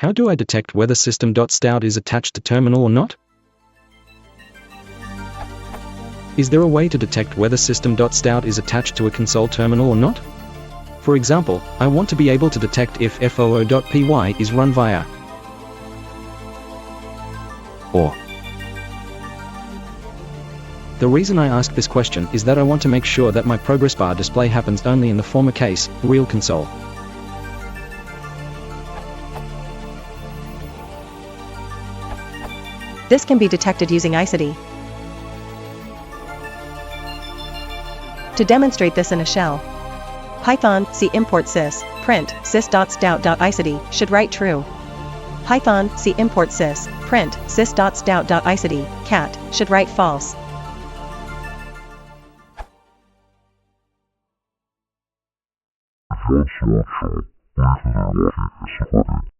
How do I detect whether Sys.Stdout is attached to terminal or not? Is there a way to detect whether Sys.Stdout is attached to a console terminal or not? For example, I want to be able to detect if foo.py is run via or. The reason I ask this question is that I want to make sure that my progress bar display happens only in the former case, real console. This can be detected using Sys. To demonstrate this in a shell, Python C import sys print sys.stdout.isd should write true. Python C import sys print sys.stdout.isd cat should write false. False actually, these are lucky for